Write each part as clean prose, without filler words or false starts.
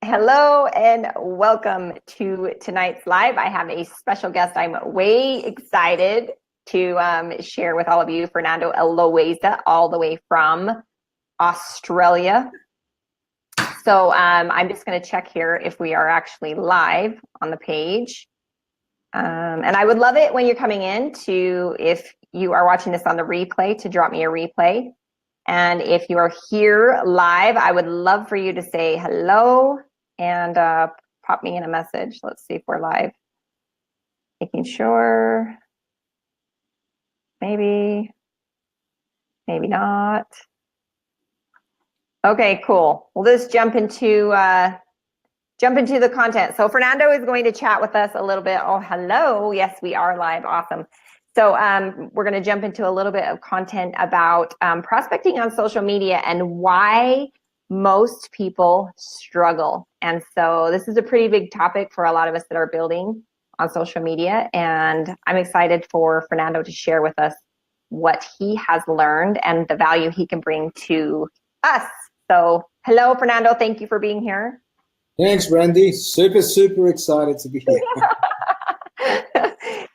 Hello and welcome to tonight's live. I have a special guest I'm way excited to share with all of you, Fernando Eloeza, all the way from Australia. So I'm just going to check here if we are actually live on the page. And I would love it when you're coming in if you are watching this on the replay, to drop me a replay. And if you are here live, I would love for you to say hello and pop me in a message. Let's see if we're live. Making sure. Maybe not. Okay, cool. We'll just jump into the content. So Fernando is going to chat with us a little bit. Oh, hello. Yes, we are live. Awesome. So we're going to jump into a little bit of content about prospecting on social media and why most people struggle. And so this is a pretty big topic for a lot of us that are building on social media. And I'm excited for Fernando to share with us what he has learned and the value he can bring to us. So hello, Fernando. Thank you for being here. Thanks, Brandy. Super excited to be here.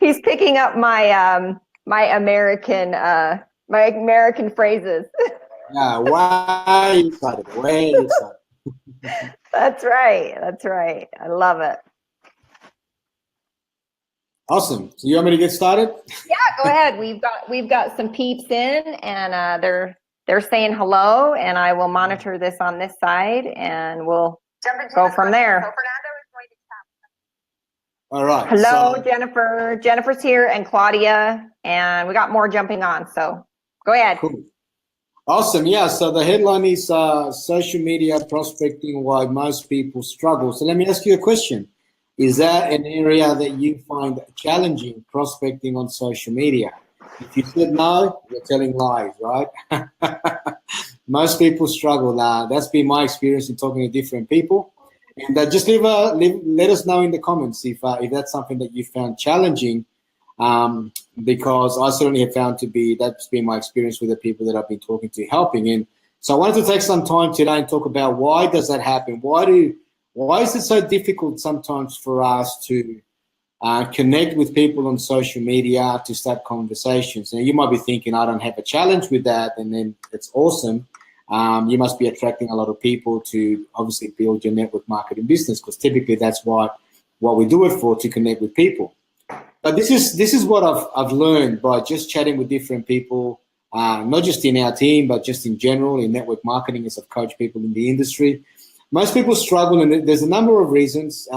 He's picking up my my American phrases. Yeah, way excited. That's right. I love it. Awesome. So you want me to get started? Yeah, go ahead. We've got some peeps in, and they're saying hello, and I will monitor this on this side, and we'll go from there. All right. Hello, so, Jennifer. Jennifer's here, and Claudia, and we got more jumping on. So go ahead. Cool. Awesome. Yeah. So the headline is social media prospecting, why most people struggle. So let me ask you a question. Is that an area that you find challenging, prospecting on social media? If you said no, you're telling lies, right? Most people struggle. That's been my experience in talking to different people. And just let us know in the comments if that's something that you found challenging, because I certainly have found that's been my experience with the people that I've been talking to, helping. And so I wanted to take some time today and talk about why does that happen? Why is it so difficult sometimes for us to connect with people on social media, to start conversations? Now, you might be thinking, I don't have a challenge with that, and then it's awesome. You must be attracting a lot of people to obviously build your network marketing business, because typically that's what we do it for, to connect with people. But this is what I've learned by just chatting with different people, not just in our team, but just in general in network marketing, as I've coached people in the industry. Most people struggle, and there's a number of reasons.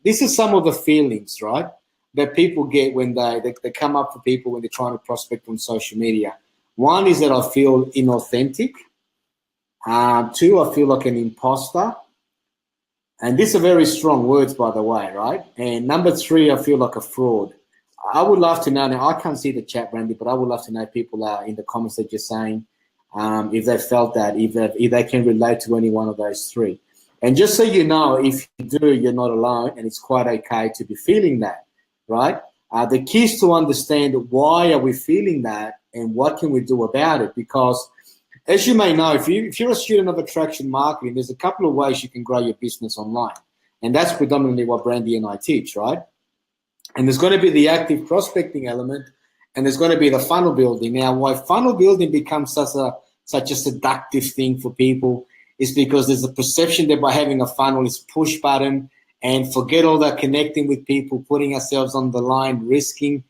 This is some of the feelings, right, that people get when they come up for people when they're trying to prospect on social media. One is that I feel inauthentic. Two, I feel like an imposter. And these are very strong words, by the way, right? And number three, I feel like a fraud. I would love to know, now I can't see the chat, Randy, but I would love to know people in the comments that you're saying, if they felt that, if they can relate to any one of those three. And just so you know, if you do, you're not alone, and it's quite okay to be feeling that, right? The key is to understand why are we feeling that and what can we do about it, because as you may know, if you're a student of attraction marketing, there's a couple of ways you can grow your business online. And that's predominantly what Brandy and I teach, right? And there's going to be the active prospecting element, and there's going to be the funnel building. Now, why funnel building becomes such a seductive thing for people is because there's a perception that by having a funnel is push button and forget all that connecting with people, putting ourselves on the line, risking,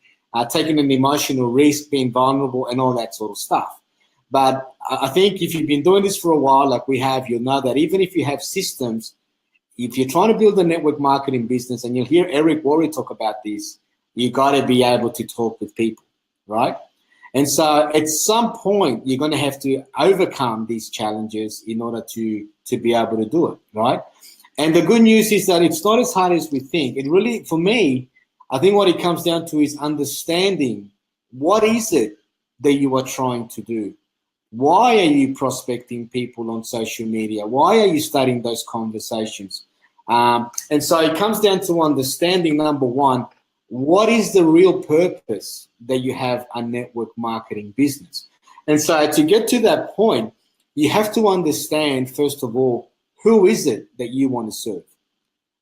taking an emotional risk, being vulnerable, and all that sort of stuff. But I think if you've been doing this for a while, like we have, you'll know that even if you have systems, if you're trying to build a network marketing business, and you'll hear Eric Worre talk about this, you got to be able to talk with people, right? And so at some point, you're going to have to overcome these challenges in order to be able to do it, right? And the good news is that it's not as hard as we think. It really, for me, I think what it comes down to is understanding what is it that you are trying to do. Why are you prospecting people on social media? Why are you starting those conversations? And so it comes down to understanding, number one, what is the real purpose that you have a network marketing business? And so to get to that point, you have to understand, first of all, who is it that you want to serve?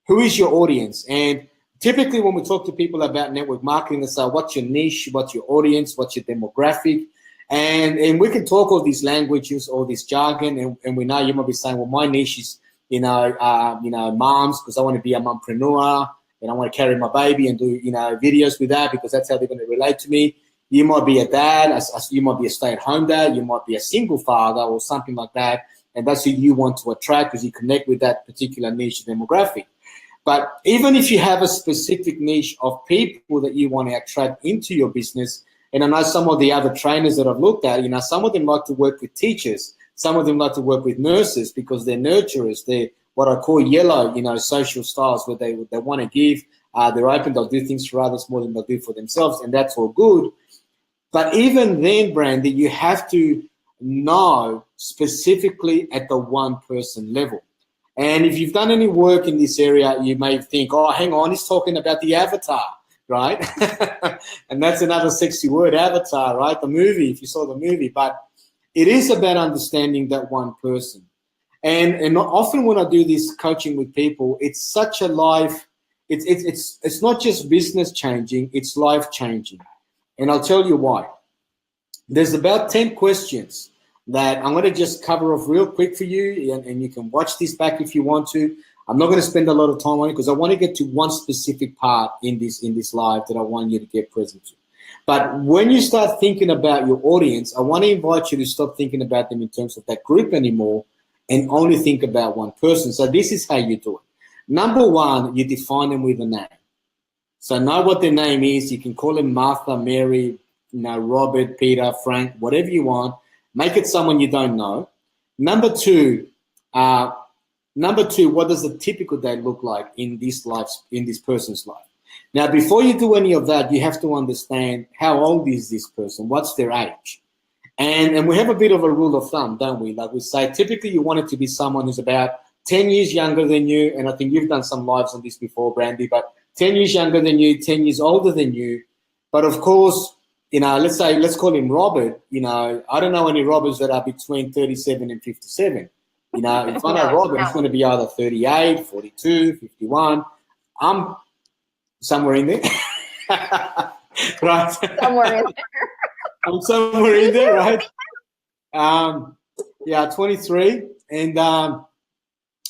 Who is your audience? And typically when we talk to people about network marketing, they say, what's your niche? What's your audience? What's your demographic? And we can talk all these languages, all this jargon, and we know you might be saying, well, my niche is, moms, because I want to be a mompreneur and I want to carry my baby and do, videos with that because that's how they're going to relate to me. You might be a dad, you might be a stay-at-home dad, you might be a single father or something like that, and that's who you want to attract because you connect with that particular niche demographic. But even if you have a specific niche of people that you want to attract into your business, and I know some of the other trainers that I've looked at, some of them like to work with teachers, some of them like to work with nurses because they're nurturers, they're what I call yellow, social styles where they want to give, they're open, they'll do things for others more than they'll do for themselves, and that's all good. But even then, Brandy, you have to know specifically at the one person level. And if you've done any work in this area, you may think, oh, hang on, he's talking about the avatar, right? And that's another sexy word, avatar, right? The movie, if you saw the movie. But it is about understanding that one person. And often when I do this coaching with people, it's such a life, it's not just business changing, it's life changing. And I'll tell you why. There's about 10 questions that I'm going to just cover off real quick for you, and you can watch this back if you want to. I'm not going to spend a lot of time on it because I want to get to one specific part in this live that I want you to get present to. But when you start thinking about your audience, I want to invite you to stop thinking about them in terms of that group anymore and only think about one person. So this is how you do it. Number one, you define them with a name. So know what their name is. You can call them Martha, Mary, Robert, Peter, Frank, whatever you want. Make it someone you don't know. Number two, what does a typical day look like in this person's life? Now, before you do any of that, you have to understand how old is this person? What's their age? And we have a bit of a rule of thumb, don't we? Like we say, typically you want it to be someone who's about 10 years younger than you, and I think you've done some lives on this before, Brandy, but 10 years younger than you, 10 years older than you. But of course, let's call him Robert. I don't know any Roberts that are between 37 and 57. If I know Robert, it's going to be either 38, 42, 51. I'm somewhere in there. Right? Somewhere in there. I'm somewhere in there, right? 23. And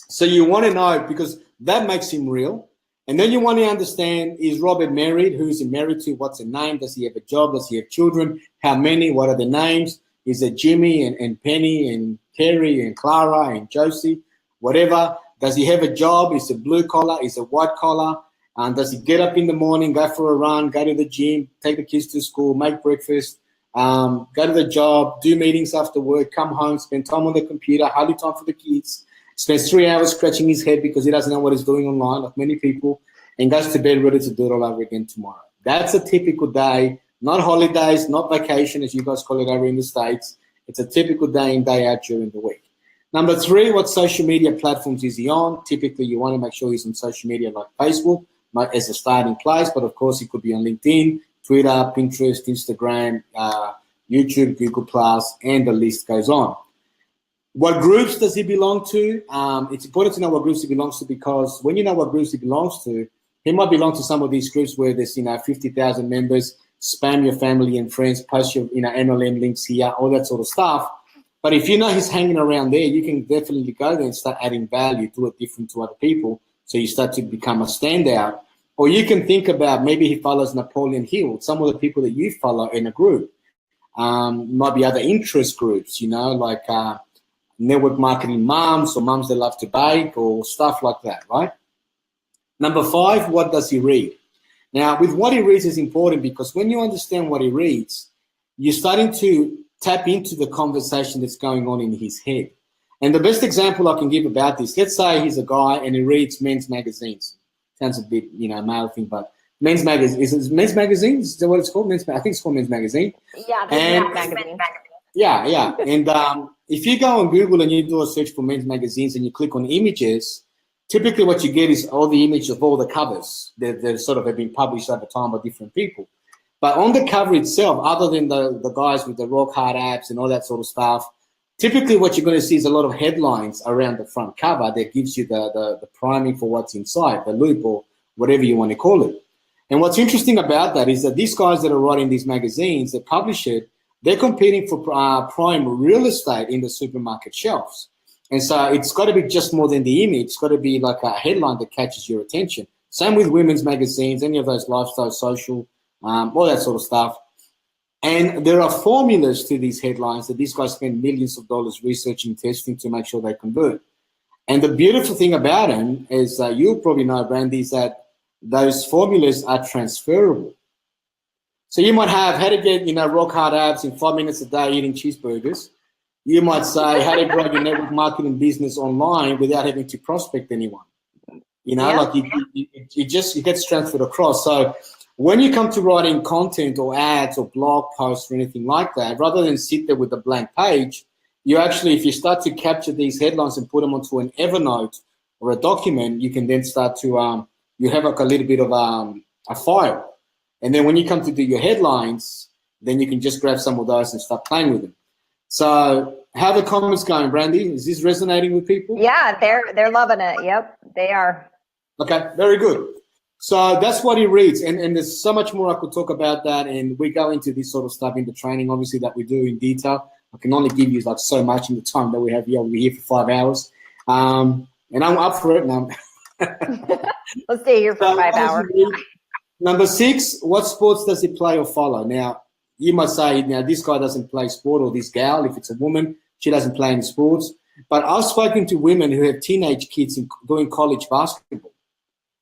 so you want to know because that makes him real. And then you want to understand, is Robert married? Who is he married to? What's his name? Does he have a job? Does he have children? How many? What are the names? Is it Jimmy and Penny and Terry and Clara and Josie? Whatever. Does he have a job? Is it blue collar? Is it white collar? Does he get up in the morning, go for a run, go to the gym, take the kids to school, make breakfast, go to the job, do meetings after work, come home, spend time on the computer, hardly time for the kids, spends 3 hours scratching his head because he doesn't know what he's doing online, like many people, and goes to bed ready to do it all over again tomorrow. That's a typical day, not holidays, not vacation, as you guys call it over in the States. It's a typical day in, day out during the week. Number three, what social media platforms is he on? Typically, you want to make sure he's on social media like Facebook as a starting place, but of course, he could be on LinkedIn, Twitter, Pinterest, Instagram, YouTube, Google+, and the list goes on. What groups does he belong to? It's important to know what groups he belongs to because when you know what groups he belongs to, he might belong to some of these groups where there's 50,000 members, spam your family and friends, post your MLM links here, all that sort of stuff. But if you know he's hanging around there, you can definitely go there and start adding value, do it different to other people, so you start to become a standout. Or you can think about maybe he follows Napoleon Hill, some of the people that you follow in a group. Might be other interest groups, like network marketing moms or moms that love to bake or stuff like that, right? Number five, what does he read? Now, with what he reads is important because when you understand what he reads, you're starting to tap into the conversation that's going on in his head. And the best example I can give about this, let's say he's a guy and he reads men's magazines. Sounds a bit, male thing, but men's magazine. Is it men's magazine? Is that what it's called? I think it's called men's magazine. Yeah, men's magazine. Yeah. And if you go on Google and you do a search for men's magazines and you click on images, typically what you get is all the images of all the covers that sort of have been published over time by different people. But on the cover itself, other than the guys with the rock hard abs and all that sort of stuff, typically what you're going to see is a lot of headlines around the front cover that gives you the priming for what's inside, the loop or whatever you want to call it. And what's interesting about that is that these guys that are writing these magazines that publish it, they're competing for prime real estate in the supermarket shelves. And so it's got to be just more than the image. It's got to be like a headline that catches your attention. Same with women's magazines, any of those lifestyle, social, all that sort of stuff. And there are formulas to these headlines that these guys spend millions of dollars researching, testing to make sure they convert. And the beautiful thing about them is you'll probably know, Brandy, is that those formulas are transferable. So you might have how to get, rock hard abs in 5 minutes a day eating cheeseburgers. You might say how to grow your network marketing business online without having to prospect anyone. Like it gets transferred across. So when you come to writing content or ads or blog posts or anything like that, rather than sit there with a blank page, you actually, if you start to capture these headlines and put them onto an Evernote or a document, you can then start to, you have like a little bit of a file. And then when you come to do your headlines, then you can just grab some of those and start playing with them. So how are the comments going, Brandy? Is this resonating with people? Yeah, they're loving it. Yep, they are. Okay, very good. So that's what he reads. And there's so much more I could talk about that. And we go into this sort of stuff in the training, obviously, that we do in detail. I can only give you like so much in the time that we have here. We'll be here for 5 hours. And I'm up for it now. Let's stay here for 5 hours. Number 6, what sports does he play or follow? Now, you might say, this guy doesn't play sport, or this gal, if it's a woman, she doesn't play any sports. But I've spoken to women who have teenage kids doing college basketball.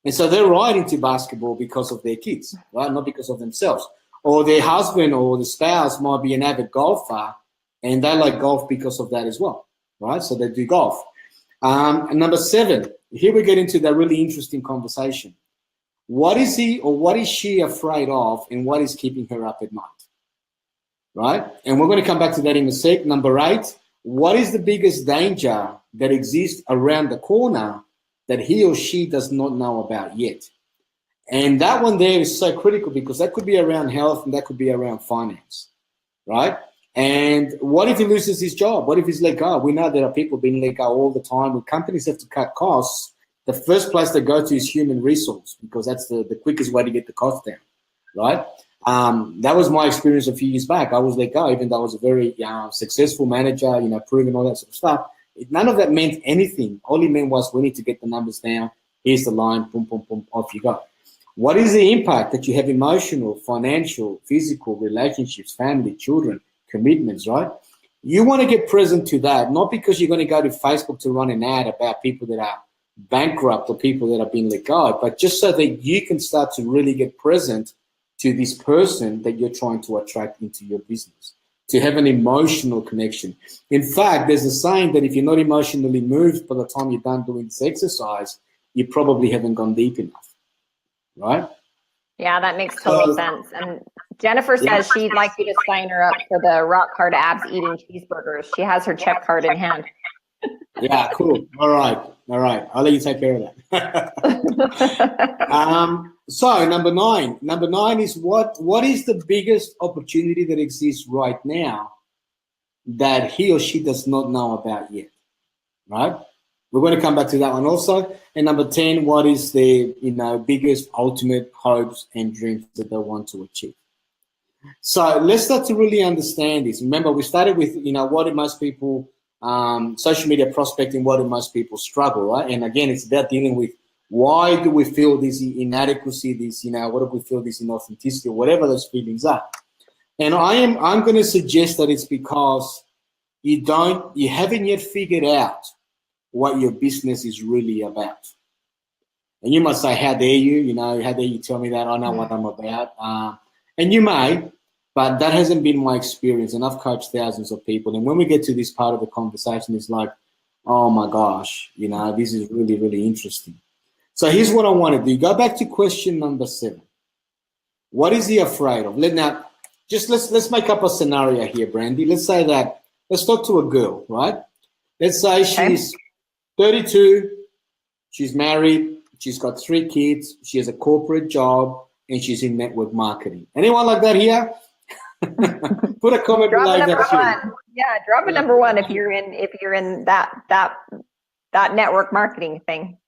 And so they're right into basketball because of their kids, right? Not because of themselves. Or their husband or the spouse might be an avid golfer, and they like golf because of that as well, right? So they do golf. And number 7, here we get into the really interesting conversation. What is he or what is she afraid of, and what is keeping her up at night, right? And we're going to come back to that in a sec. Number 8, what is the biggest danger that exists around the corner that he or she does not know about yet? And that one there is so critical, because that could be around health and that could be around finance, right? And what if he loses his job? What if he's let go? We know there are people being let go all the time. When companies have to cut costs, the first place they go to is human resource, because that's the quickest way to get the cost down, right? That was my experience a few years back. I was let go, even though I was a very successful manager, proven all that sort of stuff. None of that meant anything. All it meant was, we need to get the numbers down. Here's the line, boom, boom, boom, off you go. What is the impact that you have? Emotional, financial, physical, relationships, family, children, commitments, right? You want to get present to that, not because you're going to go to Facebook to run an ad about people that are bankrupt or people that are being let go, but just so that you can start to really get present to this person that you're trying to attract into your business, to have an emotional connection. In fact, there's a saying that if you're not emotionally moved by the time you're done doing this exercise, you probably haven't gone deep enough, right? Yeah, that makes total sense. And Jennifer says she'd like you to sign her up for the Rock Hard Abs eating cheeseburgers. She has her check card in hand. Yeah, cool. All right. I'll let you take care of that. So number 9. Number 9 is what is the biggest opportunity that exists right now that he or she does not know about yet, right? We're going to come back to that one also. And number 10, what is the biggest ultimate hopes and dreams that they want to achieve? So let's start to really understand this. Remember, we started with what do most people social media prospecting, what do most people struggle, right? And again, it's about dealing with why do we feel this inadequacy, this what do we feel this inauthenticity, or whatever those feelings are. And I'm going to suggest that it's because you haven't yet figured out what your business is really about. And you might say, how dare you, how dare you tell me that? I know what I'm about. And you may, but that hasn't been my experience. And I've coached thousands of people. And when we get to this part of the conversation, it's like, oh my gosh, this is really, really interesting. So here's what I want to do. Go back to question number 7. What is he afraid of? Now, just let's make up a scenario here, Brandy. Let's say that, let's talk to a girl, right? Let's say she's 32, she's married, she's got 3 kids, she has a corporate job, and she's in network marketing. Anyone like that here? Put a comment below that. Yeah, drop a number one if you're in that network marketing thing.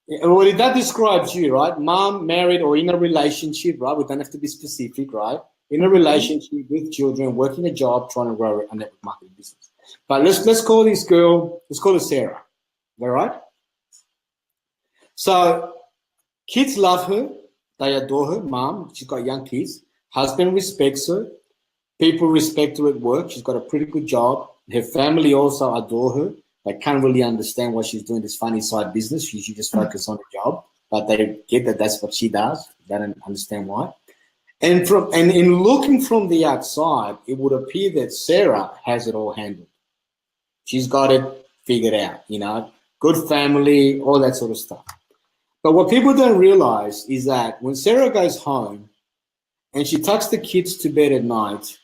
Well, that describes you, right? Mom, married, or in a relationship, right? We don't have to be specific, right? In a relationship with children, working a job, trying to grow a network marketing business. But let's call this girl, let's call her Sarah. Is that right? So kids love her, they adore her, mom, she's got young kids. Husband respects her, people respect her at work, she's got a pretty good job. Her family also adore her. They can't really understand why she's doing this funny side business. She should just focus on the job, but they get that that's what she does. They don't understand why. And in looking from the outside, it would appear that Sarah has it all handled. She's got it figured out, you know, good family, all that sort of stuff. But what people don't realize is that when Sarah goes home and she tucks the kids to bed at night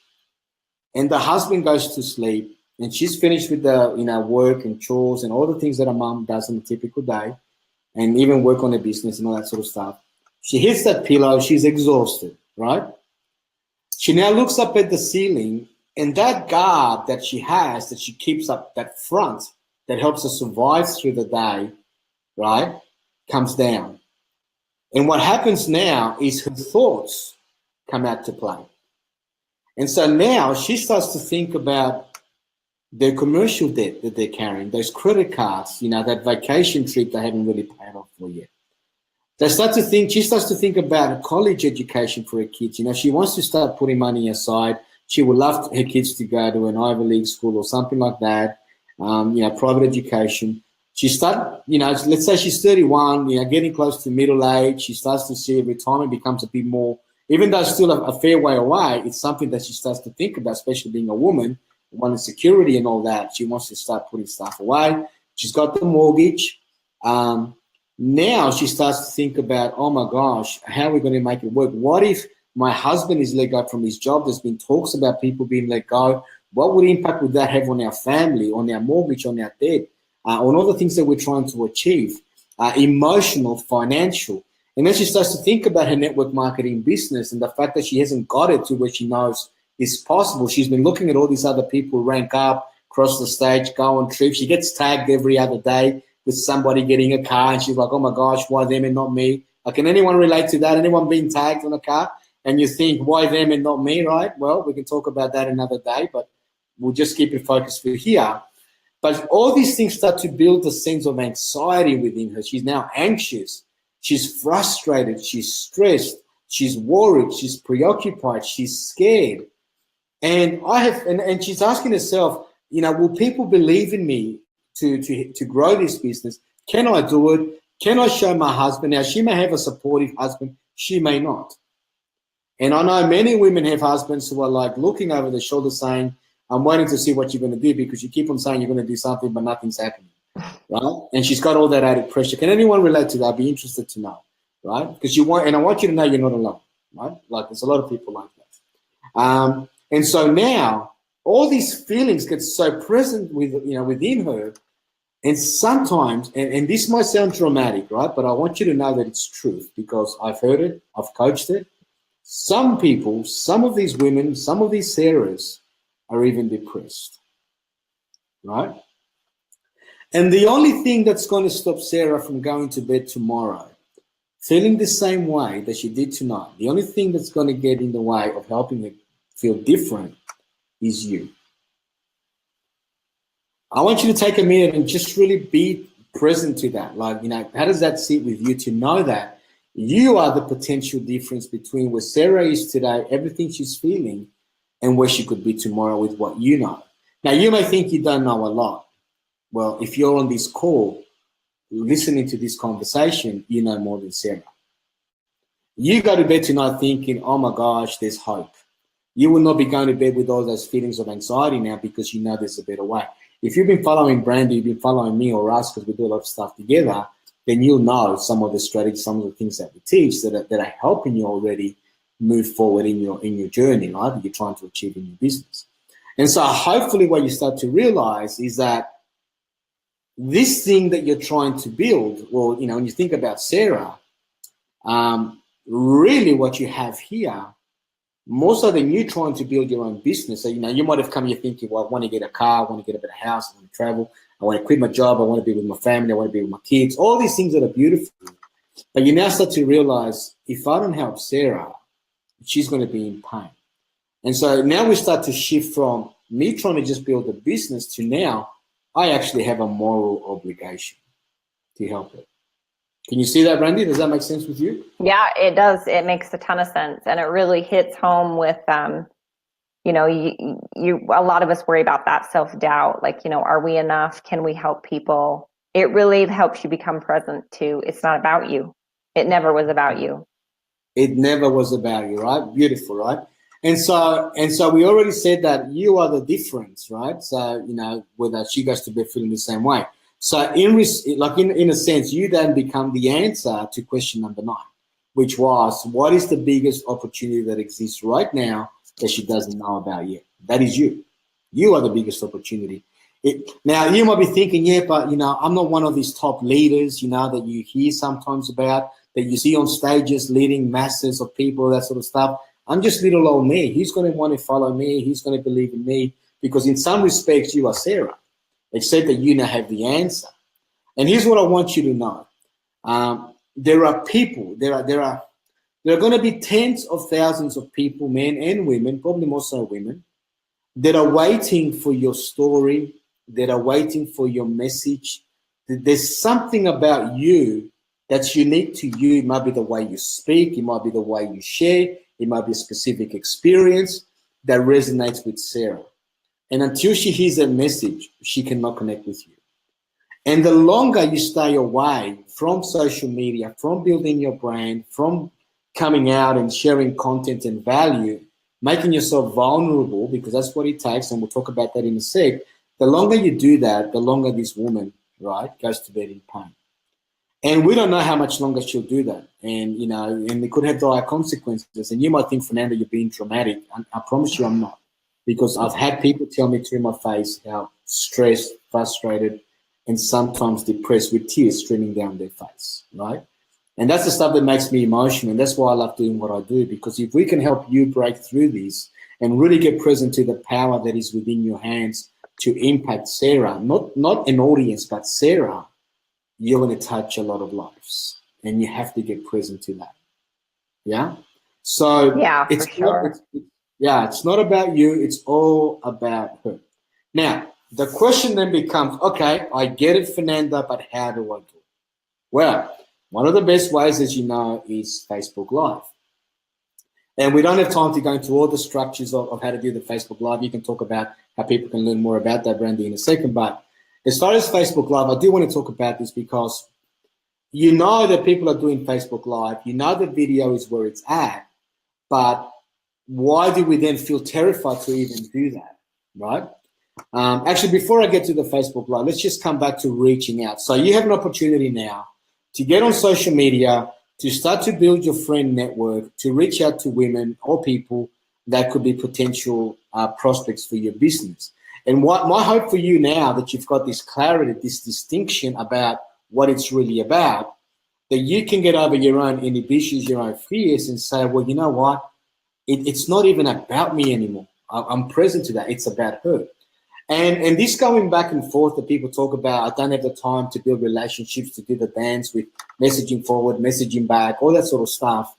and the husband goes to sleep and she's finished with the, you know, work and chores and all the things that a mom does on a typical day and even work on her business and all that sort of stuff, she hits that pillow, she's exhausted, right? She now looks up at the ceiling and that guard that she has, that she keeps up, that front that helps her survive through the day, right, comes down. And what happens now is her thoughts come out to play. And so now she starts to think about their commercial debt that they're carrying, those credit cards, you know, that vacation trip they haven't really paid off for yet. She starts to think about college education for her kids. You know, she wants to start putting money aside. She would love her kids to go to an Ivy League school or something like that, you know, private education. She starts, you know, let's say she's 31, you know, getting close to middle age. She starts to see retirement becomes a bit more, even though it's still a fair way away, it's something that she starts to think about, especially being a woman, wanting security and all that. She wants to start putting stuff away. She's got the mortgage. Now she starts to think about, oh my gosh, how are we going to make it work? What if my husband is let go from his job? There's been talks about people being let go. What would impact would that have on our family, on our mortgage, on our debt, on all the things that we're trying to achieve, emotional, financial? And then she starts to think about her network marketing business and the fact that she hasn't got it to where she knows it's possible. She's been looking at all these other people rank up, cross the stage, go on trips. She gets tagged every other day with somebody getting a car and she's like, oh my gosh, why them and not me? Can anyone relate to that? Anyone being tagged on a car? And you think, why them and not me, right? Well, we can talk about that another day, but we'll just keep it focused for here. But all these things start to build a sense of anxiety within her. She's now anxious. She's frustrated. She's stressed. She's worried. She's preoccupied. She's scared. And and she's asking herself, you know, will people believe in me to grow this business? Can I do it? Can I show my husband? Now, she may have a supportive husband. She may not. And I know many women have husbands who are like looking over their shoulder saying, I'm waiting to see what you're going to do because you keep on saying you're going to do something, but nothing's happening, right? And she's got all that added pressure. Can anyone relate to that? I'd be interested to know, right? Because and I want you to know you're not alone, right? Like there's a lot of people like that. And so now all these feelings get so present within her. And sometimes, and this might sound dramatic, right? But I want you to know that it's truth because I've heard it, I've coached it. Some people, some of these women, some of these Sarahs are even depressed, right? And the only thing that's going to stop Sarah from going to bed tomorrow, feeling the same way that she did tonight, the only thing that's going to get in the way of helping her feel different is you. I want you to take a minute and just really be present to that. Like, you know, how does that sit with you to know that you are the potential difference between where Sarah is today, everything she's feeling, and where she could be tomorrow with what you know. Now, you may think you don't know a lot. Well, if you're on this call, listening to this conversation, you know more than Sarah. You go to bed tonight thinking, oh my gosh, there's hope. You will not be going to bed with all those feelings of anxiety now because you know there's a better way. If you've been following Brandy, you've been following me or us because we do a lot of stuff together, then you'll know some of the strategies, some of the things that we teach that are helping you already move forward in your journey, right, that you're trying to achieve in your business. And so hopefully what you start to realize is that this thing that you're trying to build, well, you know, when you think about Sarah, really what you have here, more so than you trying to build your own business. So, you might have come here thinking, well, I want to get a car, I want to get a better house, I want to travel, I want to quit my job, I want to be with my family, I want to be with my kids, all these things that are beautiful. But you now start to realize, if I don't help Sarah, she's going to be in pain. And so now we start to shift from me trying to just build a business to now I actually have a moral obligation to help her. Can you see that, Brandy? Does that make sense with you? Yeah, it does. It makes a ton of sense. And it really hits home with, you a lot of us worry about that self-doubt. Like, are we enough? Can we help people? It really helps you become present too. It's not about you. It never was about you. It never was about you, right? Beautiful, right? And so we already said that you are the difference, right? So, whether she goes to bed feeling the same way. So in a sense, you then become the answer to question number 9, which was, what is the biggest opportunity that exists right now that she doesn't know about yet? That is you. You are the biggest opportunity. Now, you might be thinking, yeah, but, I'm not one of these top leaders, that you hear sometimes about, that you see on stages leading masses of people, that sort of stuff. I'm just little old me. He's going to want to follow me. He's going to believe in me, because in some respects, you are Sarah, except that you now have the answer. And here's what I want you to know. There are people, there are going to be tens of thousands of people, men and women, probably more so women, that are waiting for your story, that are waiting for your message. There's something about you that's unique to you. It might be the way you speak. It might be the way you share. It might be a specific experience that resonates with Sarah. And until she hears that message, she cannot connect with you. And the longer you stay away from social media, from building your brand, from coming out and sharing content and value, making yourself vulnerable, because that's what it takes, and we'll talk about that in a sec, the longer you do that, the longer this woman, right, goes to bed in pain. And we don't know how much longer she'll do that. And, and it could have dire consequences. And you might think, Fernando, you're being dramatic. I promise you I'm not. Because I've had people tell me to my face how stressed, frustrated, and sometimes depressed, with tears streaming down their face, right? And that's the stuff that makes me emotional. And that's why I love doing what I do, because if we can help you break through this and really get present to the power that is within your hands to impact Sarah, not an audience, but Sarah, you're going to touch a lot of lives. And you have to get present to that. Yeah? So yeah, for sure. It's not about you. It's all about her. Now, the question then becomes, okay, I get it, Fernando, but how do I do it? Well, one of the best ways, as you know, is Facebook Live. And we don't have time to go into all the structures of how to do the Facebook Live. You can talk about how people can learn more about that, Brandy, in a second. But as far as Facebook Live, I do want to talk about this because you know that people are doing Facebook Live. You know the video is where it's at. But why do we then feel terrified to even do that, right? Actually, before I get to the Facebook Live, let's just come back to reaching out. So you have an opportunity now to get on social media, to start to build your friend network, to reach out to women or people that could be potential prospects for your business. And what my hope for you now that you've got this clarity, this distinction about what it's really about, that you can get over your own inhibitions, your own fears, and say, well, you know what? It's not even about me anymore. I'm present to that. It's about her. And this going back and forth that people talk about, I don't have the time to build relationships, to do the dance with messaging forward, messaging back, all that sort of stuff.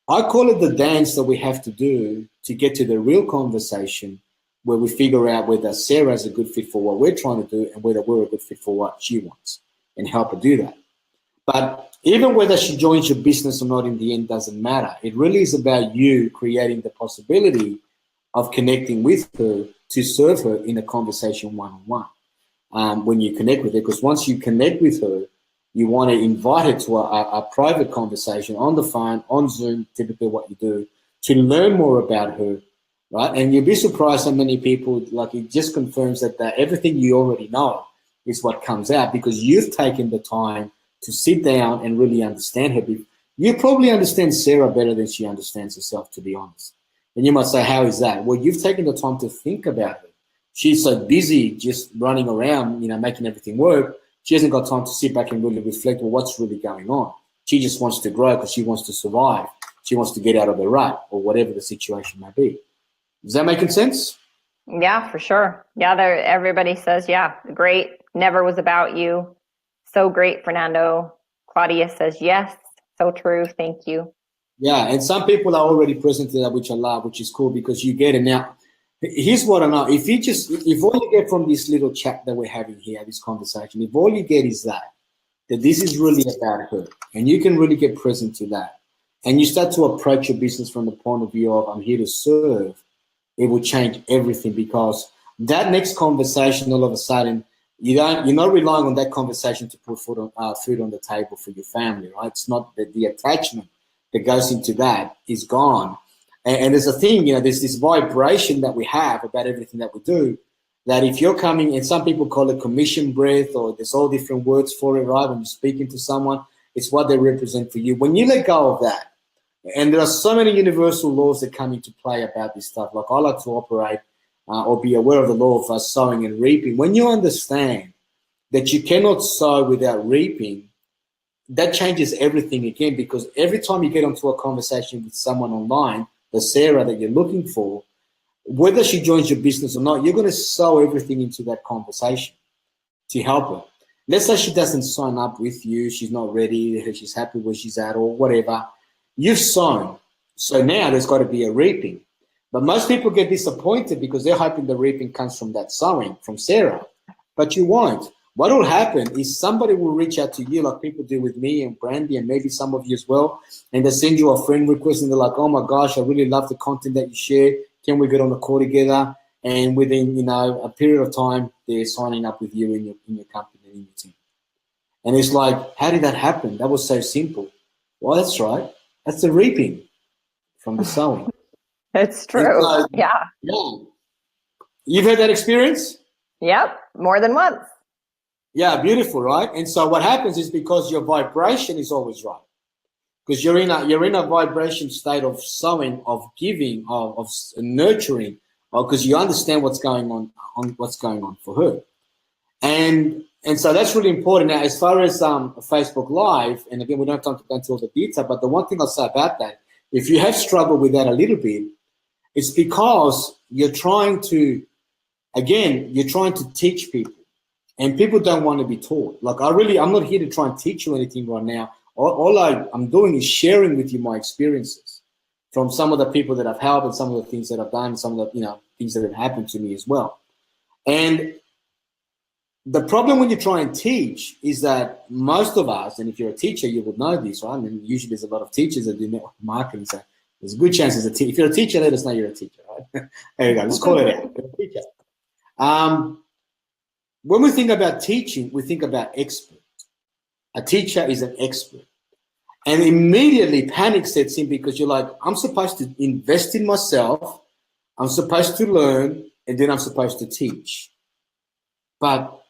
I call it the dance that we have to do to get to the real conversation where we figure out whether Sarah's a good fit for what we're trying to do and whether we're a good fit for what she wants, and help her do that. But even whether she joins your business or not in the end doesn't matter. It really is about you creating the possibility of connecting with her to serve her in a conversation one-on-one when you connect with her. Because once you connect with her, you want to invite her to a private conversation on the phone, on Zoom, typically what you do, to learn more about her, right? And you'll be surprised how many people, like, it just confirms that everything you already know is what comes out because you've taken the time to sit down and really understand her. You probably understand Sarah better than she understands herself, to be honest. And you might say, how is that? Well, you've taken the time to think about her. She's so busy just running around, making everything work. She hasn't got time to sit back and really reflect on what's really going on. She just wants to grow because she wants to survive. She wants to get out of the rut or whatever the situation may be. Is that making sense? Yeah, for sure. Yeah, everybody says, yeah, great. Never was about you. So great, Fernando. Claudia says, yes, so true. Thank you. Yeah, and some people are already present to that, which I love, which is cool because you get it. Now, here's what I know. If all you get from this little chat that we're having here, this conversation, if all you get is that this is really about her, and you can really get present to that, and you start to approach your business from the point of view of, I'm here to serve, it will change everything, because that next conversation, all of a sudden, you're not relying on that conversation to put food on the table for your family, right? It's not the attachment that goes into that is gone. And there's a thing, there's this vibration that we have about everything that we do, that if you're coming, and some people call it commission breath, or there's all different words for it, right? When you're speaking to someone, it's what they represent for you. When you let go of that, and there are so many universal laws that come into play about this stuff. Like I like to operate or be aware of the law of sowing and reaping. When you understand that you cannot sow without reaping, that changes everything again, because every time you get onto a conversation with someone online, the Sarah that you're looking for, whether she joins your business or not, you're going to sow everything into that conversation to help her. Let's say she doesn't sign up with you, she's not ready, she's happy where she's at or whatever. You've sown, so now there's got to be a reaping. But most people get disappointed because they're hoping the reaping comes from that sowing, from Sarah. But you won't. What will happen is somebody will reach out to you, like people do with me and Brandy and maybe some of you as well, and they send you a friend request and they're like, oh my gosh, I really love the content that you share. Can we get on the call together? And within a period of time, they're signing up with you in your company and in your team. And it's like, how did that happen? That was so simple. Well, that's right. That's the reaping from the sowing. It's true. So, yeah. You've had that experience? Yep. More than once. Yeah, beautiful, right? And so what happens is, because your vibration is always right, because you're in a vibration state of sowing, of giving, of nurturing, because you understand what's going on for her. And so that's really important. Now, as far as Facebook Live, and again, we don't have time to go into all the detail, but the one thing I'll say about that, if you have struggled with that a little bit, it's because you're trying to teach people, and people don't want to be taught. Like I'm not here to try and teach you anything right now. All I'm doing is sharing with you my experiences from some of the people that I've helped and some of the things that I've done, some of the things that have happened to me as well. And the problem when you try and teach is that most of us, and if you're a teacher, you would know this, right? I mean, usually there's a lot of teachers that do network marketing, so there's a good chance as if you're a teacher, let us know you're a teacher, right? There you go. Let's call it out. You're a teacher. When we think about teaching, we think about expert. A teacher is an expert. And immediately panic sets in, because you're like, I'm supposed to invest in myself, I'm supposed to learn, and then I'm supposed to teach. But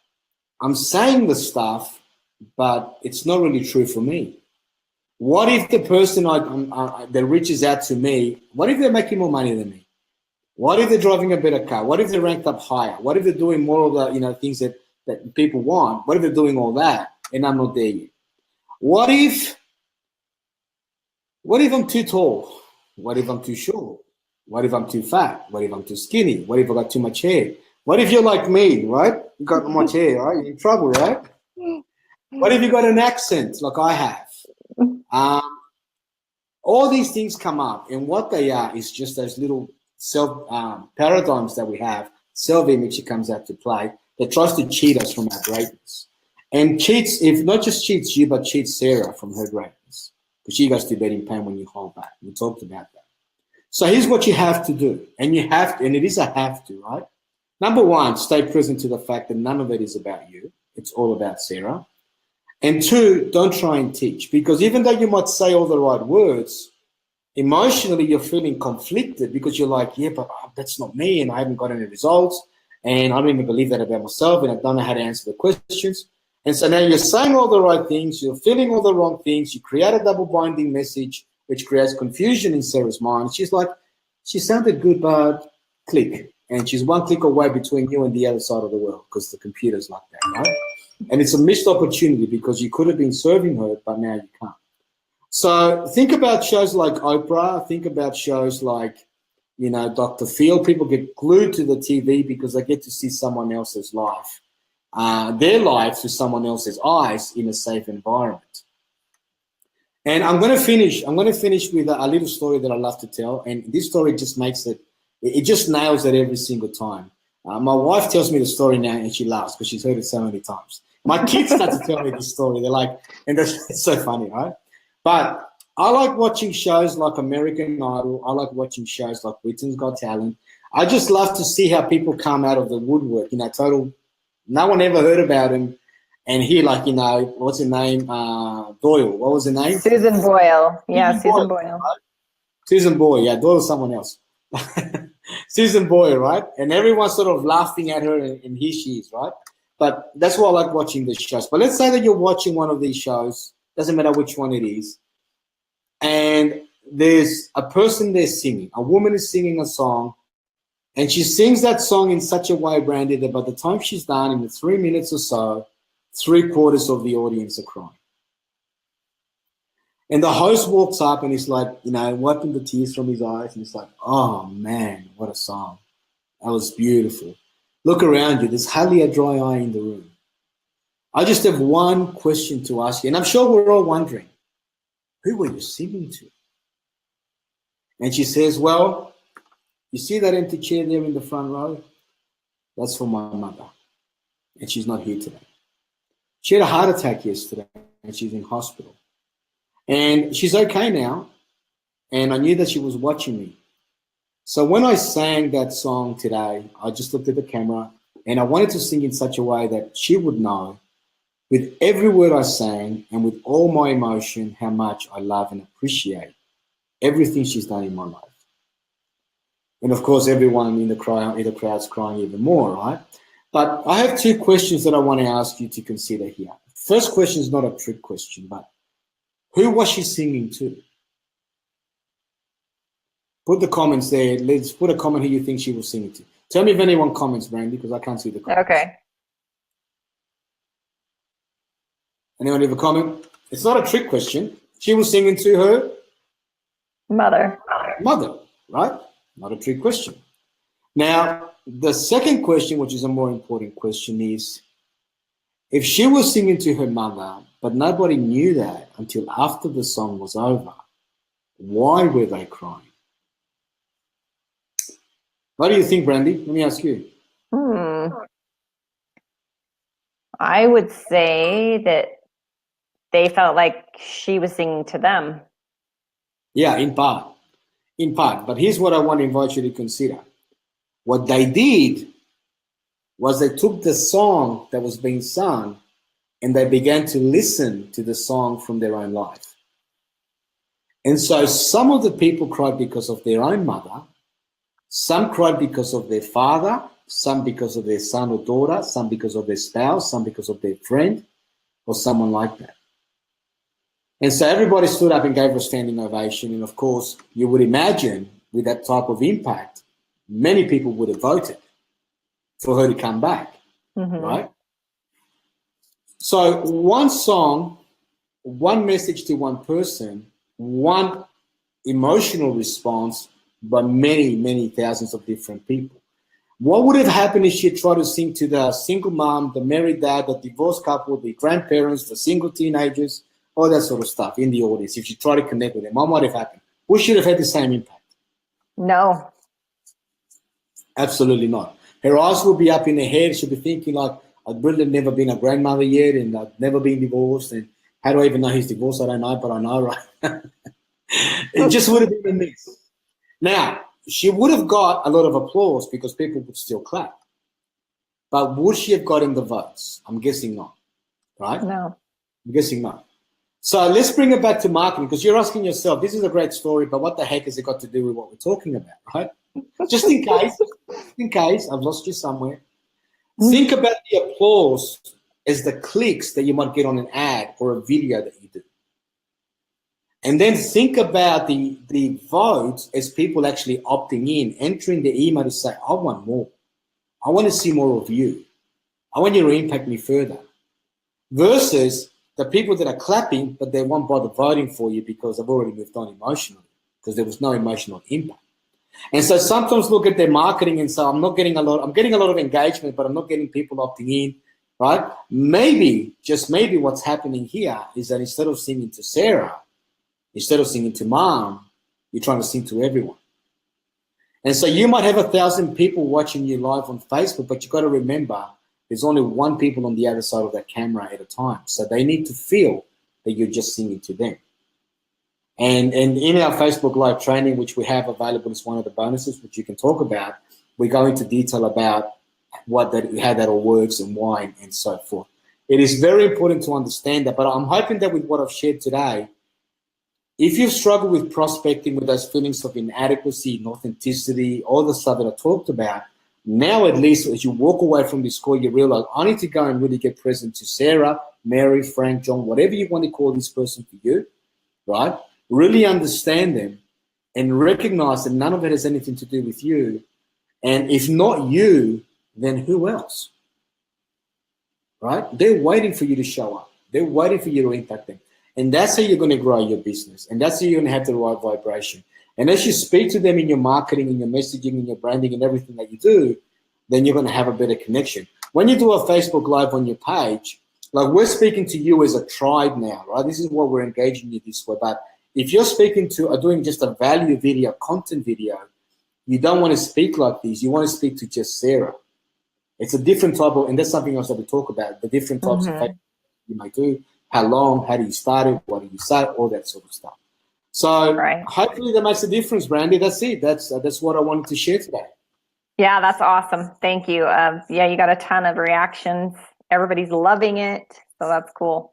I'm saying the stuff, but it's not really true for me. What if the person that reaches out to me, what if they're making more money than me? What if they're driving a better car? What if they're ranked up higher? What if they're doing more of the things that people want? What if they're doing all that and I'm not there yet? What if I'm too tall? What if I'm too short? What if I'm too fat? What if I'm too skinny? What if I got too much hair? What if you're like me, right? You got too much hair, right? You're in trouble, right? What if you got an accent like I have? All these things come up, and what they are is just those little self paradigms that we have, self-image that comes out to play, that tries to cheat us from our greatness. And cheats, if not just cheats you, but cheats Sarah from her greatness, because she goes to bed in pain when you hold back. We talked about that. So here's what you have to do, and it is a have to, right? Number one, stay present to the fact that none of it is about you. It's all about Sarah. And two, don't try and teach, because even though you might say all the right words, emotionally you're feeling conflicted, because you're like, yeah, but that's not me, and I haven't got any results, and I don't even believe that about myself, and I don't know how to answer the questions. And so now you're saying all the right things, you're feeling all the wrong things, you create a double binding message, which creates confusion in Sarah's mind. She's like, she sounded good, but click. And she's one click away between you and the other side of the world, because the computer's like that, right? And it's a missed opportunity, because you could have been serving her, but now you can't. So think about shows like Oprah. Think about shows like, Dr. Phil. People get glued to the TV because they get to see someone else's life, their life through someone else's eyes in a safe environment. And I'm going to finish with a little story that I love to tell. And this story just makes it just nails it every single time. My wife tells me the story now and she laughs because she's heard it so many times. My kids start to tell me this story. They're like, and it's so funny, right? But I like watching shows like American Idol. I like watching shows like Britain's Got Talent. I just love to see how people come out of the woodwork, total, no one ever heard about him. And here, like, what's her name? Doyle. What was her name? Susan Boyle. Yeah, Susan Boyle. Right? Susan Boyle. Yeah, Doyle's someone else. Susan Boyle, right? And everyone's sort of laughing at her, and here she is, right? But that's why I like watching the shows. But let's say that you're watching one of these shows, doesn't matter which one it is, and there's a person there singing. A woman is singing a song, and she sings that song in such a way, Brandy, that by the time she's done, in the 3 minutes or so, 3/4 of the audience are crying. And the host walks up and he's like, wiping the tears from his eyes, and he's like, oh man, what a song. That was beautiful. Look around you, there's hardly a dry eye in the room. I just have one question to ask you, and I'm sure we're all wondering, who were you singing to? And she says, well, you see that empty chair there in the front row? That's for my mother, and she's not here today. She had a heart attack yesterday, and she's in hospital. And she's okay now, and I knew that she was watching me. So when I sang that song today, I just looked at the camera, and I wanted to sing in such a way that she would know, with every word I sang and with all my emotion, how much I love and appreciate everything she's done in my life. And of course, everyone in the crowd's crying even more, right? But I have two questions that I want to ask you to consider here. First question is not a trick question, but who was she singing to? Put the comments there. Let's put a comment who you think she was singing to. Tell me if anyone comments, Brandy, because I can't see the comments. Okay. Anyone leave a comment? It's not a trick question. She was singing to her Mother, right? Not a trick question. Now, the second question, which is a more important question, is if she was singing to her mother, but nobody knew that until after the song was over, why were they crying? What do you think, Brandy? Let me ask you. I would say that they felt like she was singing to them. Yeah, in part. But here's what I want to invite you to consider. What they did was they took the song that was being sung and they began to listen to the song from their own life. And so some of the people cried because of their own mother, some cried because of their father, some because of their son or daughter, some because of their spouse, some because of their friend, or someone like that. And so everybody stood up and gave her a standing ovation. And of course, you would imagine with that type of impact, many people would have voted for her to come back, right? So one song, one message to one person, one emotional response by many, many thousands of different people. What would have happened if she tried to sing to the single mom, the married dad, the divorced couple, the grandparents, the single teenagers, all that sort of stuff in the audience? If she tried to connect with them, what might have happened? Would she have had the same impact? No. Absolutely not. Her eyes will be up in her head. She'll be thinking like, I've really never been a grandmother yet, and I've never been divorced. And how do I even know he's divorced? I don't know, but I know, right? It just would have been a mix. Now, she would have got a lot of applause because people would still clap. But would she have gotten the votes? I'm guessing not, right? No. I'm guessing not. So let's bring it back to marketing, because you're asking yourself, this is a great story, but what the heck has it got to do with what we're talking about, right? Just in case I've lost you somewhere. Think about the applause as the clicks that you might get on an ad or a video that you do. And then think about the votes as people actually opting in, entering the email to say, I want more. I want to see more of you. I want you to impact me further. Versus the people that are clapping, but they won't bother voting for you because they've already moved on emotionally, because there was no emotional impact. And so sometimes look at their marketing and say, I'm getting a lot of engagement, but I'm not getting people opting in, right? Maybe, just maybe what's happening here is that instead of singing to Sarah, instead of singing to mom, you're trying to sing to everyone. And so you might have 1,000 people watching you live on Facebook, but you've got to remember there's only one people on the other side of that camera at a time. So they need to feel that you're just singing to them. And in our Facebook Live training, which we have available as one of the bonuses, which you can talk about, we go into detail about how that all works and why and so forth. It is very important to understand that, but I'm hoping that with what I've shared today, if you've struggled with prospecting, with those feelings of inadequacy, inauthenticity, all the stuff that I talked about, now at least as you walk away from this call, you realize I need to go and really get present to Sarah, Mary, Frank, John, whatever you want to call this person for you, right? Really understand them and recognize that none of it has anything to do with you. And if not you, then who else? Right? They're waiting for you to show up. They're waiting for you to impact them. And that's how you're going to grow your business. And that's how you're going to have the right vibration. And as you speak to them in your marketing, in your messaging, in your branding, and everything that you do, then you're going to have a better connection. When you do a Facebook Live on your page, like we're speaking to you as a tribe now, right? This is what we're engaging you this way. But if you're speaking to or doing just a value video, content video, you don't want to speak like this. You want to speak to just Sarah. It's a different type of, and that's something else that we talk about, the different types of Facebook you might do, how long, how do you start it, what do you say, all that sort of stuff. So hopefully that makes a difference, Brandy. That's it. That's what I wanted to share today. Yeah, that's awesome. Thank you. Yeah, you got a ton of reactions. Everybody's loving it. So that's cool.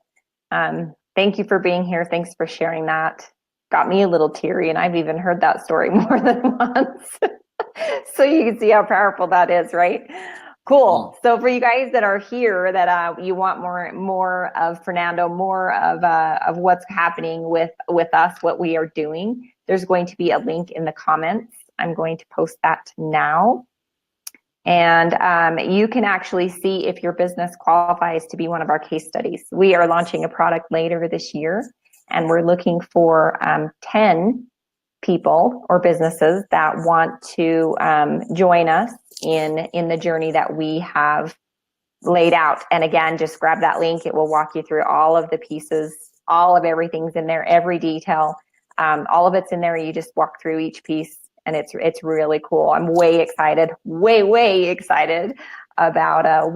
Thank you for being here. Thanks for sharing that. Got me a little teary, and I've even heard that story more than once. So you can see how powerful that is, right? Cool. So for you guys that are here, that you want more of Fernando, more of what's happening with us, what we are doing, there's going to be a link in the comments. I'm going to post that now. And you can actually see if your business qualifies to be one of our case studies. We are launching a product later this year, and we're looking for 10 people or businesses that want to join us in the journey that we have laid out. And again, just grab that link. It will walk you through all of the pieces, all of everything's in there, every detail, all of it's in there. You just walk through each piece. And it's really cool. I'm way excited, way excited about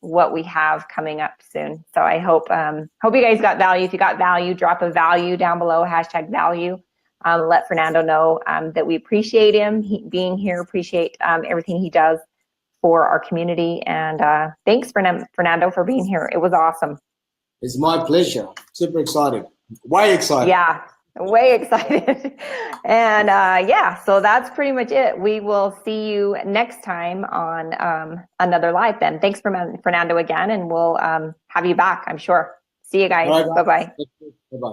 what we have coming up soon. So I hope you guys got value. If you got value, drop a value down below, #value. Let Fernando know that we appreciate him being here, appreciate everything he does for our community. And thanks, Fernando, for being here. It was awesome. It's my pleasure. Super excited. Way excited. Yeah. Way excited. And yeah, so that's pretty much it. We will see you next time on another live then. Thanks, Fernando, again, and we'll have you back, I'm sure. See you guys. Right, bye-bye. Bye-bye.